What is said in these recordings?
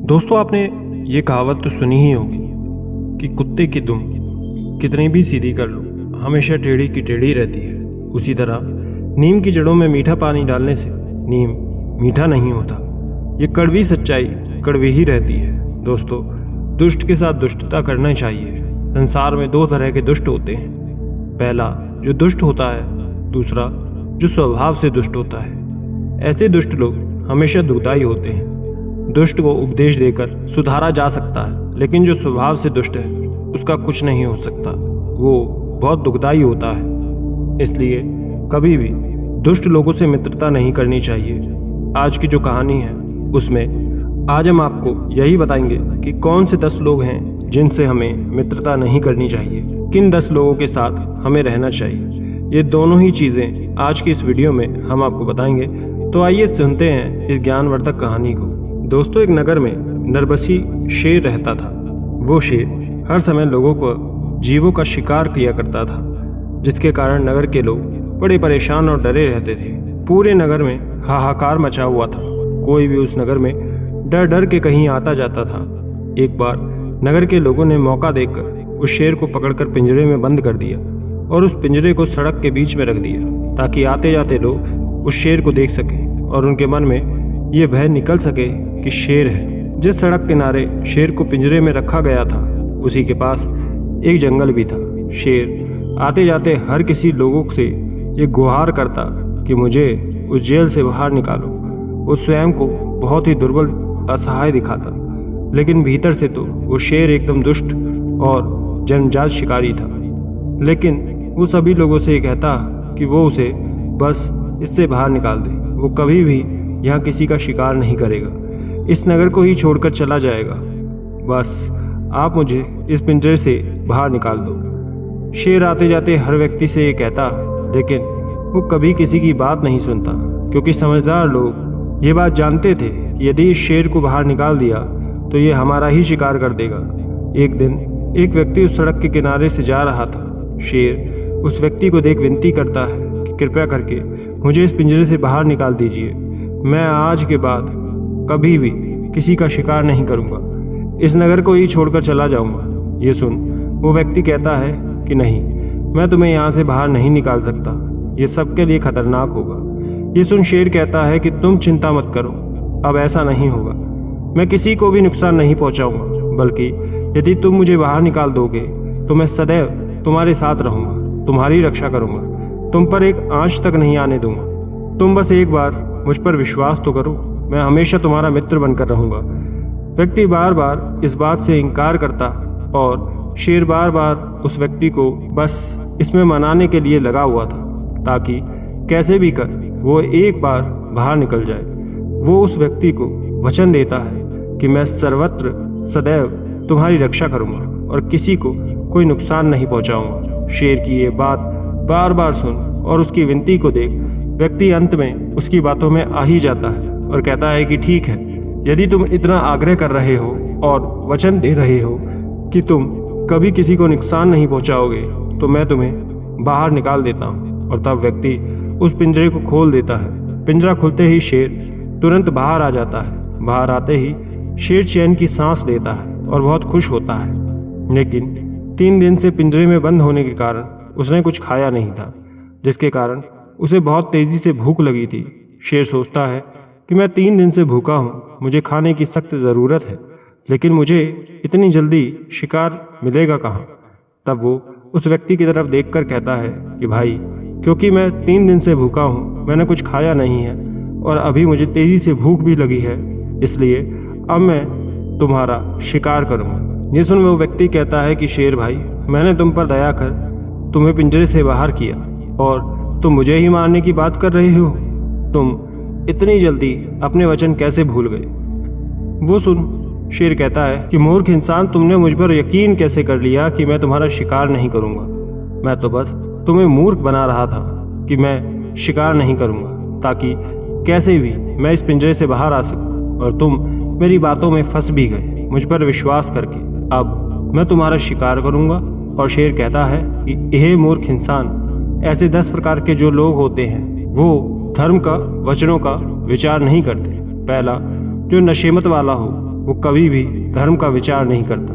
दोस्तों, आपने ये कहावत तो सुनी ही होगी कि कुत्ते की दुम कितनी भी सीधी कर लो हमेशा टेढ़ी की टेढ़ी रहती है। उसी तरह नीम की जड़ों में मीठा पानी डालने से नीम मीठा नहीं होता। ये कड़वी सच्चाई कड़वी ही रहती है। दोस्तों, दुष्ट के साथ दुष्टता करना चाहिए। संसार में दो तरह के दुष्ट होते हैं, पहला जो दुष्ट होता है, दूसरा जो स्वभाव से दुष्ट होता है। ऐसे दुष्ट लोग हमेशा दुखदाई होते हैं। दुष्ट को उपदेश देकर सुधारा जा सकता है, लेकिन जो स्वभाव से दुष्ट है उसका कुछ नहीं हो सकता, वो बहुत दुखदाई होता है। इसलिए कभी भी दुष्ट लोगों से मित्रता नहीं करनी चाहिए। आज की जो कहानी है उसमें आज हम आपको यही बताएंगे कि कौन से 10 लोग हैं जिनसे हमें मित्रता नहीं करनी चाहिए, किन 10 लोगों के साथ हमें रहना चाहिए। ये दोनों ही चीज़ें आज की इस वीडियो में हम आपको बताएंगे। तो आइए सुनते हैं इस ज्ञानवर्धक कहानी को। दोस्तों, एक नगर में नरबसी शेर रहता था। वो शेर हर समय लोगों को जीवों का शिकार किया करता था, जिसके कारण नगर के लोग बड़े परेशान और डरे रहते थे। पूरे नगर में हाहाकार मचा हुआ था। कोई भी उस नगर में डर डर के कहीं आता जाता था। एक बार नगर के लोगों ने मौका देखकर उस शेर को पकड़कर पिंजरे में बंद कर दिया और उस पिंजरे को सड़क के बीच में रख दिया, ताकि आते जाते लोग उस शेर को देख सकें और उनके मन में ये भय निकल सके कि शेर है। जिस सड़क किनारे शेर को पिंजरे में रखा गया था, उसी के पास एक जंगल भी था। शेर आते जाते हर किसी लोगों से ये गुहार करता कि मुझे उस जेल से बाहर निकालो। वो स्वयं को बहुत ही दुर्बल असहाय दिखाता, लेकिन भीतर से तो वो शेर एकदम दुष्ट और जन्मजात शिकारी था। लेकिन वो सभी लोगों से ये कहता कि वो उसे बस इससे बाहर निकाल दे। वो कभी भी यहाँ किसी का शिकार नहीं करेगा, इस नगर को ही छोड़कर चला जाएगा। बस आप मुझे इस पिंजरे से बाहर निकाल दो। शेर आते जाते हर व्यक्ति से ये कहता, लेकिन वो कभी किसी की बात नहीं सुनता, क्योंकि समझदार लोग ये बात जानते थे कि यदि इस शेर को बाहर निकाल दिया तो ये हमारा ही शिकार कर देगा। एक दिन एक व्यक्ति उस सड़क के किनारे से जा रहा था। शेर उस व्यक्ति को देख विनती करता है कि कृपया करके मुझे इस पिंजरे से बाहर निकाल दीजिए। मैं आज के बाद कभी भी किसी का शिकार नहीं करूंगा, इस नगर को ही छोड़कर चला जाऊंगा। ये सुन वो व्यक्ति कहता है कि नहीं, मैं तुम्हें यहाँ से बाहर नहीं निकाल सकता, ये सबके लिए खतरनाक होगा। ये सुन शेर कहता है कि तुम चिंता मत करो, अब ऐसा नहीं होगा। मैं किसी को भी नुकसान नहीं पहुँचाऊँगा, बल्कि यदि तुम मुझे बाहर निकाल दोगे तो मैं सदैव तुम्हारे साथ रहूँगा, तुम्हारी रक्षा करूँगा, तुम पर एक आंच तक नहीं आने दूंगा। तुम बस एक बार मुझ पर विश्वास तो करो, मैं हमेशा तुम्हारा मित्र बनकर रहूंगा। व्यक्ति बार बार इस बात से इनकार करता और शेर बार बार उस व्यक्ति को बस इसमें मनाने के लिए लगा हुआ था, ताकि कैसे भी कर वो एक बार बाहर निकल जाए। वो उस व्यक्ति को वचन देता है कि मैं सर्वत्र सदैव तुम्हारी रक्षा करूंगा और किसी को कोई नुकसान नहीं पहुंचाऊंगा। शेर की ये बात बार बार सुन और उसकी विनती को देख व्यक्ति अंत में उसकी बातों में आ ही जाता है और कहता है कि ठीक है, यदि तुम इतना आग्रह कर रहे हो और वचन दे रहे हो कि तुम कभी किसी को नुकसान नहीं पहुंचाओगे, तो मैं तुम्हें बाहर निकाल देता हूँ। और तब व्यक्ति उस पिंजरे को खोल देता है। पिंजरा खुलते ही शेर तुरंत बाहर आ जाता है। बाहर आते ही शेर चैन की सांस लेता है और बहुत खुश होता है। लेकिन 3 दिन से पिंजरे में बंद होने के कारण उसने कुछ खाया नहीं था, जिसके कारण उसे बहुत तेजी से भूख लगी थी। शेर सोचता है कि मैं 3 दिन से भूखा हूँ, मुझे खाने की सख्त ज़रूरत है, लेकिन मुझे इतनी जल्दी शिकार मिलेगा कहाँ। तब वो उस व्यक्ति की तरफ देखकर कहता है कि भाई, क्योंकि मैं 3 दिन से भूखा हूँ, मैंने कुछ खाया नहीं है और अभी मुझे तेज़ी से भूख भी लगी है, इसलिए अब मैं तुम्हारा शिकार करूँगा। ये सुन वो व्यक्ति कहता है कि शेर भाई, मैंने तुम पर दया कर तुम्हें पिंजरे से बाहर किया और तुम मुझे ही मारने की बात कर रहे हो। तुम इतनी जल्दी अपने वचन कैसे भूल गए। वो सुन शेर कहता है कि मूर्ख इंसान, तुमने मुझ पर यकीन कैसे कर लिया कि मैं तुम्हारा शिकार नहीं करूंगा। मैं तो बस तुम्हें मूर्ख बना रहा था कि मैं शिकार नहीं करूंगा, ताकि कैसे भी मैं इस पिंजरे से बाहर आ सकूं, और तुम मेरी बातों में फंस भी गए मुझ पर विश्वास करके। अब मैं तुम्हारा शिकार करूंगा। और शेर कहता है कि यह मूर्ख इंसान, ऐसे 10 प्रकार के जो लोग होते हैं वो धर्म का, वचनों का विचार नहीं करते। पहला, जो नशेमत वाला हो, वो कभी भी धर्म का विचार नहीं करता।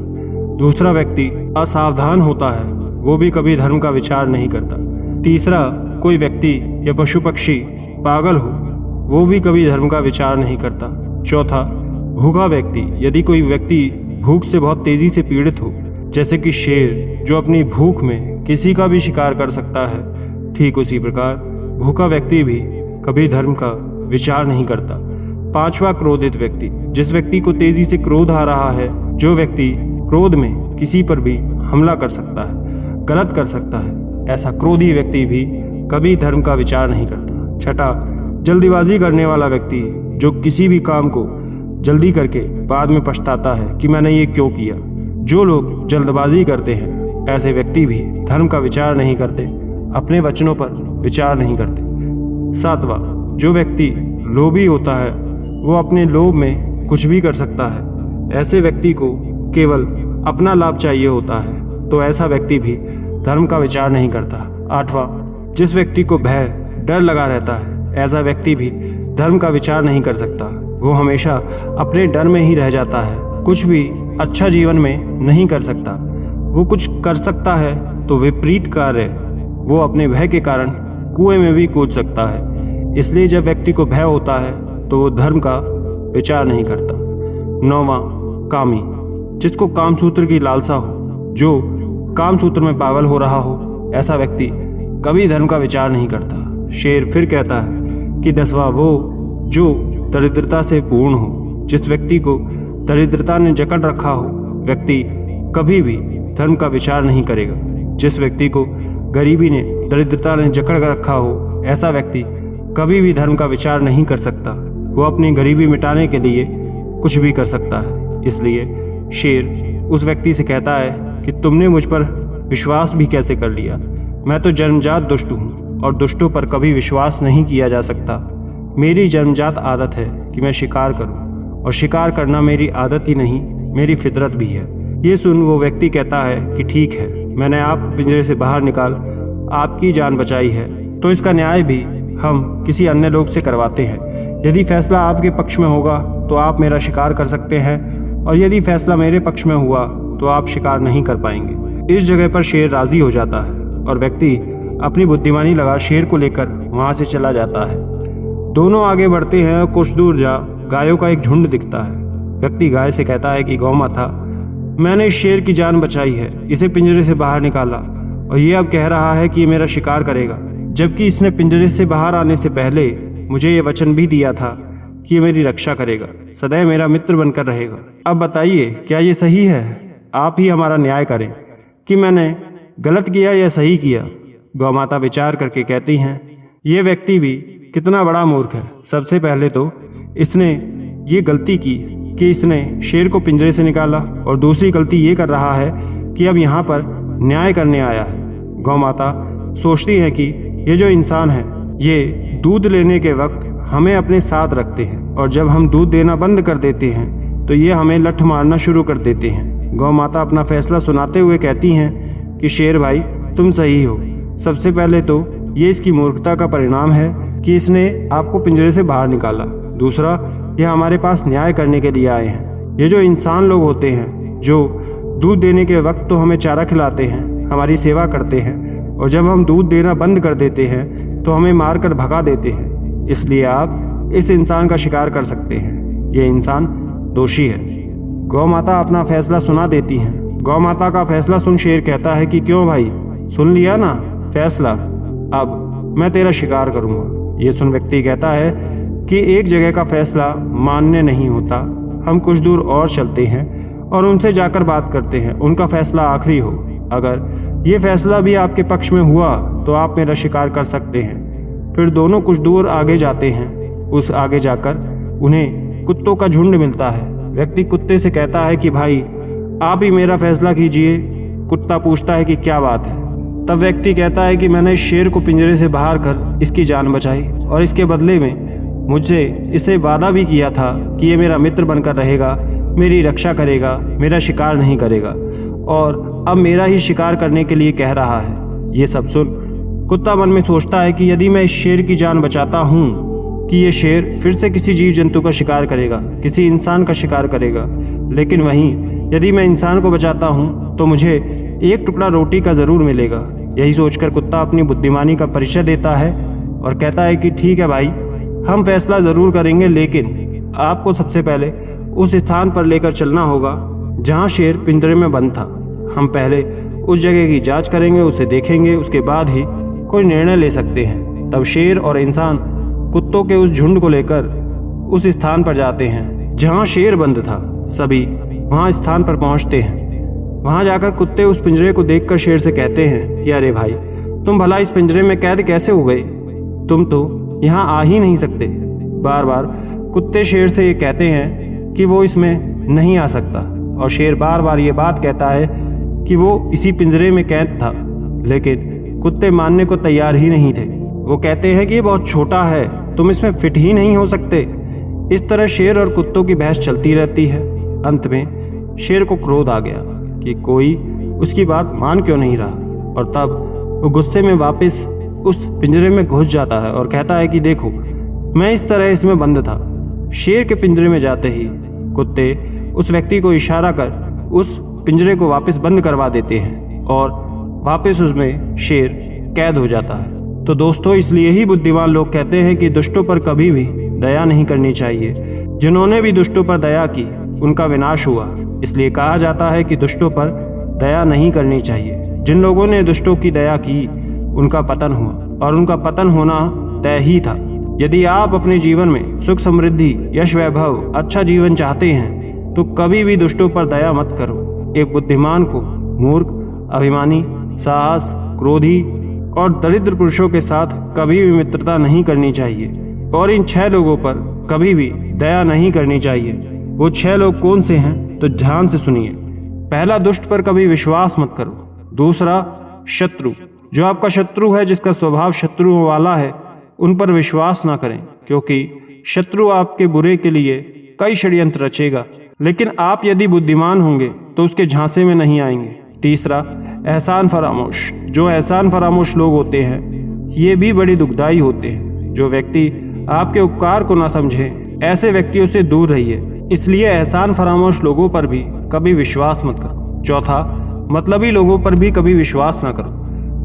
दूसरा व्यक्ति असावधान होता है, वो भी कभी धर्म का विचार नहीं करता। तीसरा, कोई व्यक्ति या पशु पक्षी पागल हो, वो भी कभी धर्म का विचार नहीं करता। चौथा, भूखा व्यक्ति, यदि कोई व्यक्ति भूख से बहुत तेजी से पीड़ित हो, जैसे कि शेर जो अपनी भूख में किसी का भी शिकार कर सकता है, ठीक उसी प्रकार भूखा व्यक्ति भी कभी धर्म का विचार नहीं करता। पांचवा, क्रोधित व्यक्ति, जिस व्यक्ति को तेजी से क्रोध आ रहा है, जो व्यक्ति क्रोध में किसी पर भी हमला कर सकता है, गलत कर सकता है, ऐसा क्रोधी व्यक्ति भी कभी धर्म का विचार नहीं करता। छठा, जल्दीबाजी करने वाला व्यक्ति, जो किसी भी काम को जल्दी करके बाद में पछताता है कि मैंने ये क्यों किया। जो लोग जल्दबाजी करते हैं, ऐसे व्यक्ति भी धर्म का विचार नहीं करते, अपने वचनों पर विचार नहीं करते। सातवां, जो व्यक्ति लोभी होता है, वो अपने लोभ में कुछ भी कर सकता है, ऐसे व्यक्ति को केवल अपना लाभ चाहिए होता है, तो ऐसा व्यक्ति भी धर्म का विचार नहीं करता। आठवां, जिस व्यक्ति को भय, डर लगा रहता है, ऐसा व्यक्ति भी धर्म का विचार नहीं कर सकता। वो हमेशा अपने डर में ही रह जाता है, कुछ भी अच्छा जीवन में नहीं कर सकता। वो कुछ कर सकता है तो विपरीत कार्य वो अपने भय के कारण कुएं में भी कूद सकता है। इसलिए जब व्यक्ति को भय होता है तो वो धर्म का विचार नहीं करता। नौवां, कामी, जिसको कामसूत्र की लालसा हो, जो कामसूत्र में पागल हो रहा हो, ऐसा व्यक्ति कभी धर्म का विचार नहीं करता। शेर फिर कहता है कि 10वां, वो जो दरिद्रता से पूर्ण हो, जिस व्यक्ति को दरिद्रता ने जकड़ रखा हो, व्यक्ति कभी भी धर्म का विचार नहीं करेगा। जिस व्यक्ति को गरीबी ने, दरिद्रता ने जकड़ रखा हो, ऐसा व्यक्ति कभी भी धर्म का विचार नहीं कर सकता। वो अपनी गरीबी मिटाने के लिए कुछ भी कर सकता है। इसलिए शेर उस व्यक्ति से कहता है कि तुमने मुझ पर विश्वास भी कैसे कर लिया। मैं तो जन्मजात दुष्ट हूँ और दुष्टों पर कभी विश्वास नहीं किया जा सकता। मेरी जन्मजात आदत है कि मैं शिकार करूँ, और शिकार करना मेरी आदत ही नहीं, मेरी फितरत भी है। ये सुन वो व्यक्ति कहता है कि ठीक है, मैंने आप पिंजरे से बाहर निकाल आपकी जान बचाई है, तो इसका न्याय भी हम किसी अन्य लोग से करवाते हैं। यदि फैसला आपके पक्ष में होगा तो आप मेरा शिकार कर सकते हैं, और यदि फैसला मेरे पक्ष में हुआ तो आप शिकार नहीं कर पाएंगे। इस जगह पर शेर राजी हो जाता है और व्यक्ति अपनी बुद्धिमानी लगा शेर को लेकर वहाँ से चला जाता है। दोनों आगे बढ़ते हैं। कुछ दूर जा गायों का एक झुंड दिखता है। व्यक्ति गाय से कहता है कि गौ माता, मैंने इस शेर की जान बचाई है, इसे पिंजरे से बाहर निकाला, और ये अब कह रहा है कि ये मेरा शिकार करेगा, जबकि इसने पिंजरे से बाहर आने से पहले मुझे ये वचन भी दिया था कि ये मेरी रक्षा करेगा, सदैव मेरा मित्र बनकर रहेगा। अब बताइए, क्या ये सही है? आप ही हमारा न्याय करें कि मैंने गलत किया या सही किया। गौ माता विचार करके कहती हैं, ये व्यक्ति भी कितना बड़ा मूर्ख है। सबसे पहले तो इसने ये गलती की कि इसने शेर को पिंजरे से निकाला, और दूसरी गलती ये कर रहा है कि अब यहाँ पर न्याय करने आया है। गौ माता सोचती है कि ये जो इंसान है, ये दूध लेने के वक्त हमें अपने साथ रखते हैं, और जब हम दूध देना बंद कर देते हैं तो ये हमें लठ मारना शुरू कर देते हैं। गौ माता अपना फैसला सुनाते हुए कहती हैं कि शेर भाई, तुम सही हो। सबसे पहले तो ये इसकी मूर्खता का परिणाम है कि इसने आपको पिंजरे से बाहर निकाला। दूसरा, ये हमारे पास न्याय करने के लिए आए हैं। ये जो इंसान लोग होते हैं, जो दूध देने के वक्त तो हमें चारा खिलाते हैं, हमारी सेवा करते हैं, और जब हम दूध देना बंद कर देते हैं तो हमें मारकर भगा देते हैं। इसलिए आप इस इंसान का शिकार कर सकते हैं। ये इंसान दोषी है। गौ माता अपना फैसला सुना देती हैं। गौ माता का फैसला सुन शेर कहता है कि क्यों भाई, सुन लिया ना फैसला, अब मैं तेरा शिकार करूँगा। ये सुन व्यक्ति कहता है कि एक जगह का फैसला मान्य नहीं होता, हम कुछ दूर और चलते हैं और उनसे जाकर बात करते हैं, उनका फैसला आखिरी हो। अगर ये फैसला भी आपके पक्ष में हुआ तो आप मेरा शिकार कर सकते हैं। फिर दोनों कुछ दूर आगे जाते हैं। उस आगे जाकर उन्हें कुत्तों का झुंड मिलता है। व्यक्ति कुत्ते से कहता है कि भाई, आप ही मेरा फैसला कीजिए। कुत्ता पूछता है कि क्या बात है। तब व्यक्ति कहता है कि मैंने शेर को पिंजरे से बाहर कर इसकी जान बचाई, और इसके बदले में मुझे इसे वादा भी किया था कि ये मेरा मित्र बनकर रहेगा, मेरी रक्षा करेगा, मेरा शिकार नहीं करेगा, और अब मेरा ही शिकार करने के लिए कह रहा है। ये सब सुन कुत्ता मन में सोचता है कि यदि मैं इस शेर की जान बचाता हूँ कि ये शेर फिर से किसी जीव जंतु का शिकार करेगा, किसी इंसान का शिकार करेगा। लेकिन वहीं यदि मैं इंसान को बचाता हूँ तो मुझे एक टुकड़ा रोटी का ज़रूर मिलेगा। यही सोचकर कुत्ता अपनी बुद्धिमानी का परिचय देता है और कहता है कि ठीक है भाई, हम फैसला ज़रूर करेंगे, लेकिन आपको सबसे पहले उस स्थान पर लेकर चलना होगा जहाँ शेर पिंजरे में बंद था। हम पहले उस जगह की जांच करेंगे, उसे देखेंगे, उसके बाद ही कोई निर्णय ले सकते हैं। तब शेर और इंसान कुत्तों के उस झुंड को लेकर उस स्थान पर जाते हैं जहाँ शेर बंद था। सभी वहाँ स्थान पर पहुँचते हैं। वहाँ जाकर कुत्ते उस पिंजरे को देखकर शेर से कहते हैं कि अरे भाई, तुम भला इस पिंजरे में कैद कैसे हो गए? तुम तो यहाँ आ ही नहीं सकते। बार बार कुत्ते शेर से ये कहते हैं कि वो इसमें नहीं आ सकता, और शेर बार बार ये बात कहता है कि वो इसी पिंजरे में कैद था। लेकिन कुत्ते मानने को तैयार ही नहीं थे। वो कहते हैं कि ये बहुत छोटा है, तुम इसमें फिट ही नहीं हो सकते। इस तरह शेर और कुत्तों की बहस चलती रहती है। अंत में शेर को क्रोध आ गया कि कोई उसकी बात मान क्यों नहीं रहा, और तब वो गुस्से में वापस उस पिंजरे में घुस जाता है और कहता है कि देखो, मैं इस तरह इसमें बंद था। शेर के पिंजरे में जाते ही कुत्ते उस व्यक्ति को इशारा कर उस पिंजरे को वापस बंद करवा देते हैं और वापस उसमें शेर कैद हो जाता है। तो दोस्तों, इसलिए ही बुद्धिमान लोग कहते हैं कि दुष्टों पर कभी भी दया नहीं करनी चाहिए। जिन्होंने भी दुष्टों पर दया की उनका विनाश हुआ। इसलिए कहा जाता है कि दुष्टों पर दया नहीं करनी चाहिए। जिन लोगों ने दुष्टों की दया की उनका पतन हुआ, और उनका पतन होना तय ही था। यदि आप अपने जीवन में सुख, समृद्धि, यश, वैभव, अच्छा जीवन चाहते हैं तो कभी भी दुष्टों पर दया मत करो। एक बुद्धिमान को मूर्ख, अभिमानी, साहस, क्रोधी और दरिद्र पुरुषों के साथ कभी भी मित्रता नहीं करनी चाहिए, और इन 6 लोगों पर कभी भी दया नहीं करनी चाहिए। वो 6 लोग कौन से हैं तो ध्यान से सुनिए। पहला, दुष्ट पर कभी विश्वास मत करो। दूसरा, शत्रु, जो आपका शत्रु है, जिसका स्वभाव शत्रुओं वाला है, उन पर विश्वास ना करें, क्योंकि शत्रु आपके बुरे के लिए कई षड्यंत्र रचेगा, लेकिन आप यदि बुद्धिमान होंगे तो उसके झांसे में नहीं आएंगे। तीसरा, एहसान फरामोश, जो एहसान फरामोश लोग होते हैं ये भी बड़े दुखदाई होते हैं। जो व्यक्ति आपके उपकार को ना समझे, ऐसे व्यक्तियों से दूर रहिए। इसलिए एहसान फरामोश लोगों पर भी कभी विश्वास मत करो। चौथा, मतलबी लोगों पर भी कभी विश्वास ना करो।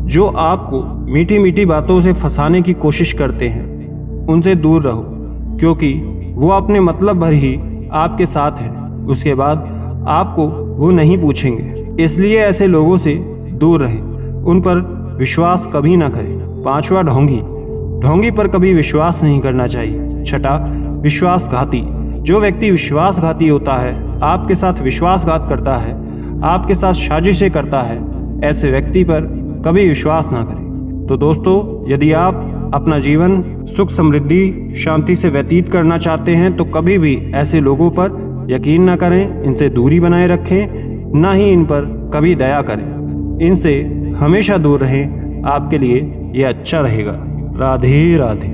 जो आपको मीठी मीठी बातों से फंसाने की कोशिश करते हैं उनसे दूर रहो, क्योंकि वो अपने मतलब भर ही आपके साथ हैं। उसके बाद आपको वो नहीं पूछेंगे। इसलिए ऐसे लोगों से दूर रहें, उन पर विश्वास कभी ना करें। पांचवा, ढोंगी, ढोंगी पर कभी विश्वास नहीं करना चाहिए। छठा, विश्वासघाती, जो व्यक्ति विश्वासघाती होता है, आपके साथ विश्वासघात करता है, आपके साथ साजिशें करता है, ऐसे व्यक्ति पर कभी विश्वास ना करें। तो दोस्तों, यदि आप अपना जीवन सुख, समृद्धि, शांति से व्यतीत करना चाहते हैं तो कभी भी ऐसे लोगों पर यकीन ना करें, इनसे दूरी बनाए रखें, ना ही इन पर कभी दया करें। इनसे हमेशा दूर रहें, आपके लिए ये अच्छा रहेगा। राधे राधे।